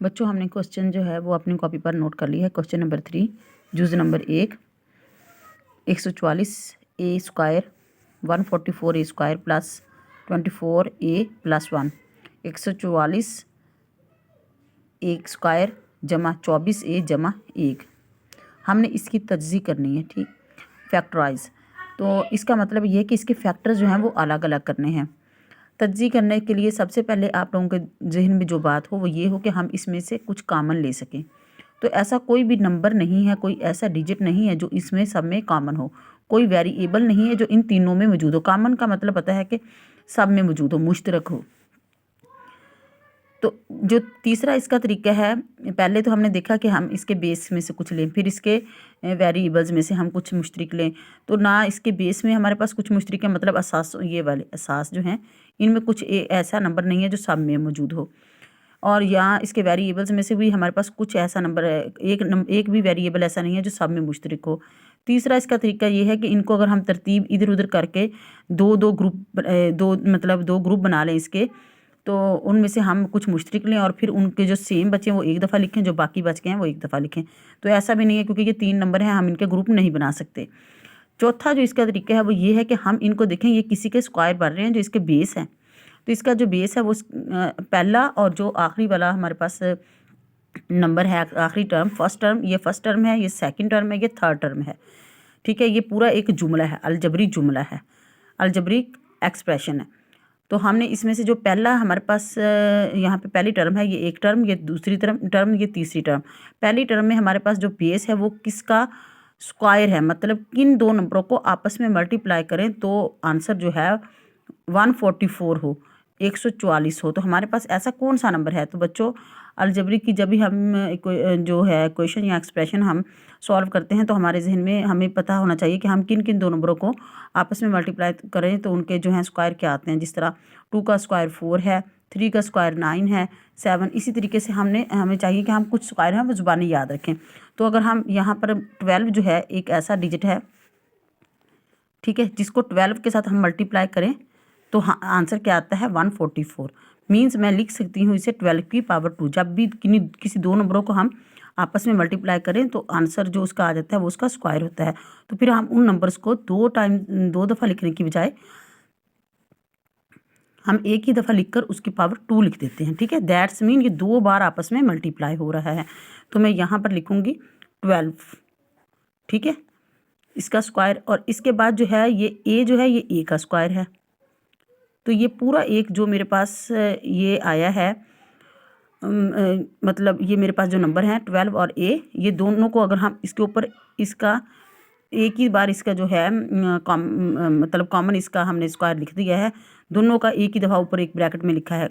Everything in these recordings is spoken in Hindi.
बच्चों हमने क्वेश्चन जो है वो अपनी कॉपी पर नोट कर लिया है। क्वेश्चन नंबर 3 जुज़ number 144a² 144a² plus 24a+1 144a² जमा 24a जमा 1। हमने इसकी तज्ज़ी करनी है, ठीक, फैक्टराइज। तो इसका मतलब ये है कि इसके फैक्टर्स जो हैं वो अलग अलग करने हैं। तज्ज़ी करने के लिए सबसे पहले आप लोगों के जहन में जो बात हो वो ये हो कि हम इसमें से कुछ कॉमन ले सकें। तो ऐसा कोई भी नंबर नहीं है, कोई ऐसा डिजिट नहीं है जो इसमें सब में कॉमन हो, कोई वेरिएबल नहीं है जो इन तीनों में मौजूद हो। कॉमन का मतलब पता है कि सब में मौजूद हो, मुश्तरक हो। तो जो तीसरा इसका तरीका है, पहले तो हमने देखा कि हम इसके बेस में से कुछ लें, फिर इसके वेरिएबल्स में से हम कुछ मुश्तरक लें। तो ना इसके बेस में हमारे पास कुछ मुश्तरक है, मतलब असास, ये वाले असास जो हैं इनमें कुछ ऐसा नंबर नहीं है जो सब में मौजूद हो। और यहाँ इसके वेरिएबल्स में से भी हमारे पास कुछ ऐसा नंबर है, एक भी वेरिएबल ऐसा नहीं है जो सब में मुश्तरक हो। तीसरा इसका तरीका ये है कि इनको अगर हम तरतीब इधर उधर करके दो ग्रुप बना लें इसके, तो उनमें से हम कुछ मुश्तरक लें और फिर उनके जो सेम बचे हैं वो एक दफ़ा लिखें, जो बाकी बच गए हैं वो एक दफ़ा लिखें। तो ऐसा भी नहीं है, क्योंकि ये 3 नंबर हैं, हम इनके ग्रुप नहीं बना सकते। चौथा जो इसका तरीका है वो ये है कि हम इनको देखें, ये किसी के स्क्वायर बन रहे हैं जो इसके बेस हैं। तो इसका जो बेस है वो पहला और जो आखिरी वाला हमारे पास नंबर है, आखिरी टर्म, फर्स्ट टर्म, ये फर्स्ट टर्म है, ये सेकंड टर्म है, ये थर्ड टर्म है, ठीक है। ये पूरा एक जुमला है, अलजबरी जुमला है, अलजबरिक एक्सप्रेशन है। तो हमने इसमें से जो पहला हमारे पास यहाँ पे पहली टर्म है, ये एक टर्म, ये दूसरी टर्म, ये तीसरी टर्म। पहली टर्म में हमारे पास जो बेस है वो किसका स्क्वायर है, मतलब किन दो नंबरों को आपस में मल्टीप्लाई करें तो आंसर जो है 144 हो, 144 हो। तो हमारे पास ऐसा कौन सा नंबर है? तो बच्चों अलजबरी की जब भी हम जो है क्वेश्चन या एक्सप्रेशन हम सॉल्व करते हैं तो हमारे जहन में हमें पता होना चाहिए कि हम किन किन दो नंबरों को आपस में मल्टीप्लाई करें तो उनके जो हैं स्क्वायर क्या आते हैं। जिस तरह 2 का स्क्वायर 4 है, 3 का स्क्वायर 9 है, 7। इसी तरीके से हमें चाहिए कि हम कुछ स्क्वायर हैं वो ज़ुबानी याद रखें। तो अगर हम यहाँ पर 12 जो है एक ऐसा डिजिट है, ठीक है, जिसको 12 के साथ हम मल्टीप्लाई करें तो हाँ आंसर क्या आता है 144। मीन्स मैं लिख सकती हूँ इसे 12 की पावर 2। जब भी किसी दो नंबरों को हम आपस में मल्टीप्लाई करें तो आंसर जो उसका आ जाता है वो उसका स्क्वायर होता है। तो फिर हम उन नंबर्स को दो दफ़ा लिखने की बजाय हम एक ही दफ़ा लिखकर उसकी पावर 2 लिख देते हैं, ठीक है। दैट्स मीन ये 2 बार आपस में मल्टीप्लाई हो रहा है। तो मैं यहाँ पर लिखूँगी 12, ठीक है, इसका स्क्वायर। और इसके बाद जो है ये ए जो है ये ए का स्क्वायर है। तो ये पूरा एक जो मेरे पास ये आया है, मतलब ये मेरे पास जो नंबर है 12 और ए, ये दोनों को अगर हम इसके ऊपर इसका एक ही बार इसका जो है मतलब कॉमन इसका हमने स्क्वायर लिख दिया है, दोनों का एक ही दफ़ा ऊपर एक ब्रैकेट में लिखा है।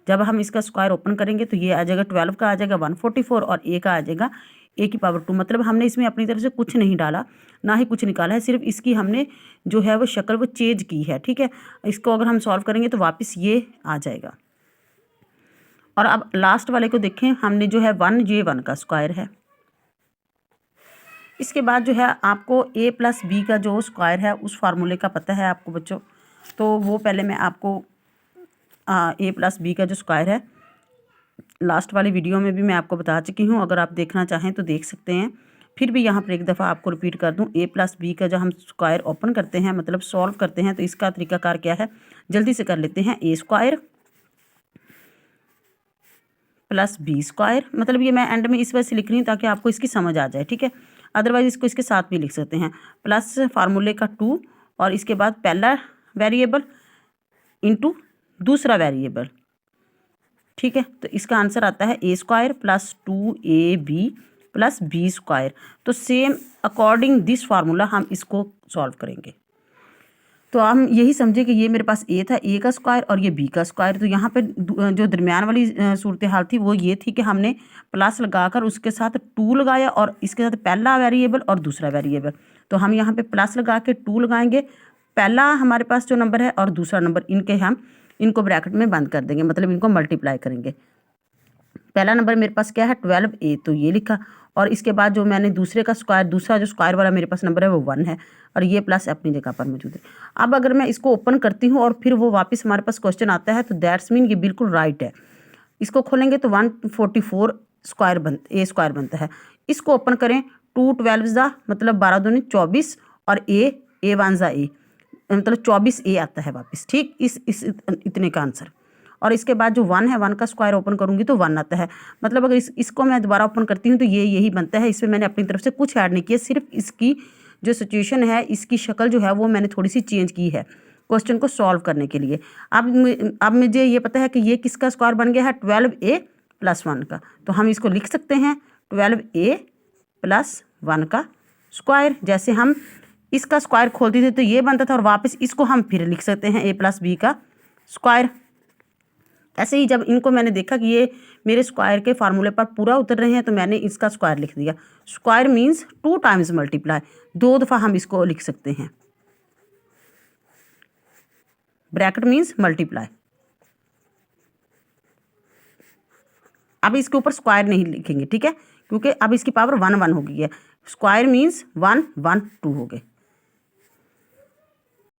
जब हम इसका स्क्वायर ओपन करेंगे तो ये आ जाएगा 12 का आ जाएगा 144 और ए का आ जाएगा ए की पावर 2। मतलब हमने इसमें अपनी तरफ से कुछ नहीं डाला, ना ही कुछ निकाला है, सिर्फ इसकी हमने जो है वो शक्ल वो चेंज की है, ठीक है। इसको अगर हम सॉल्व करेंगे तो वापस ये आ जाएगा। और अब लास्ट वाले को देखें, हमने जो है 1, ये 1 का स्क्वायर है। इसके बाद जो है आपको a + b का जो स्क्वायर है उस फार्मूले का पता है आपको बच्चों, तो वो पहले मैं आपको a + b का जो स्क्वायर है लास्ट वाली वीडियो में भी मैं आपको बता चुकी हूँ। अगर आप देखना चाहें तो देख सकते हैं। फिर भी यहाँ पर एक दफ़ा आपको रिपीट कर दूँ, a + b का जब हम स्क्वायर ओपन करते हैं मतलब सॉल्व करते हैं तो इसका तरीकाकार क्या है, जल्दी से कर लेते हैं। a² + b², मतलब ये मैं एंड में इस वजह से लिख रही हूँ ताकि आपको इसकी समझ आ जाए, ठीक है। अदरवाइज इसको इसके साथ भी लिख सकते हैं, प्लस फार्मूले का 2 और इसके बाद पहला वेरिएबल इंटू दूसरा वेरिएबल, ठीक है। तो इसका आंसर आता है a² + 2ab + b²। तो सेम अकॉर्डिंग दिस फार्मूला हम इसको सॉल्व करेंगे। तो हम यही समझे कि ये मेरे पास ए था, ए का स्क्वायर और ये बी का स्क्वायर। तो यहाँ पे जो दरमियान वाली सूरत हाल थी वो ये थी कि हमने प्लस लगाकर उसके साथ 2 लगाया और इसके साथ पहला वेरिएबल और दूसरा वेरिएबल। तो हम यहाँ पे प्लस लगा के 2 लगाएंगे, पहला हमारे पास जो नंबर है और दूसरा नंबर, इनको ब्रैकेट में बंद कर देंगे, मतलब इनको मल्टीप्लाई करेंगे। पहला नंबर मेरे पास क्या है 12a, तो ये लिखा। और इसके बाद जो मैंने दूसरे का स्क्वायर, दूसरा जो स्क्वायर वाला मेरे पास नंबर है वो 1 है और ये प्लस अपनी जगह पर मौजूद है। अब अगर मैं इसको ओपन करती हूँ और फिर वो वापस हमारे पास क्वेश्चन आता है तो दैट्स मीन ये बिल्कुल राइट है। इसको खोलेंगे तो 144 स्क्वायर ए स्क्वायर बनता है। इसको ओपन करें, 2 12 ज़ा मतलब 12 दूनी 24 और ए 1 ज़ा ए मतलब 24 ए आता है वापस, ठीक। इस इतने का आंसर। और इसके बाद जो 1 है, 1 का स्क्वायर ओपन करूँगी तो 1 आता है। मतलब अगर इसको मैं दोबारा ओपन करती हूँ तो ये यही बनता है। इसमें मैंने अपनी तरफ से कुछ ऐड नहीं किया, सिर्फ इसकी जो सिचुएशन है, इसकी शक्ल जो है वो मैंने थोड़ी सी चेंज की है क्वेश्चन को सॉल्व करने के लिए। अब मुझे ये पता है कि ये किसका स्क्वायर बन गया है, 12a + 1 का। तो हम इसको लिख सकते हैं 12a + 1 का स्क्वायर। जैसे हम इसका स्क्वायर खोलते थे तो ये बनता था और वापस इसको हम फिर लिख सकते हैं a + b का स्क्वायर। ऐसे ही जब इनको मैंने देखा कि ये मेरे स्क्वायर के फार्मूले पर पूरा उतर रहे हैं तो मैंने इसका स्क्वायर लिख दिया। स्क्वायर मीन्स 2 टाइम्स मल्टीप्लाई, 2 दफ़ा हम इसको लिख सकते हैं। Bracket means multiply. अब इसके ऊपर स्क्वायर नहीं लिखेंगे, ठीक है, क्योंकि अब इसकी पावर 1 1 हो गई है। स्क्वायर मीन्स 1 1 2 हो गए।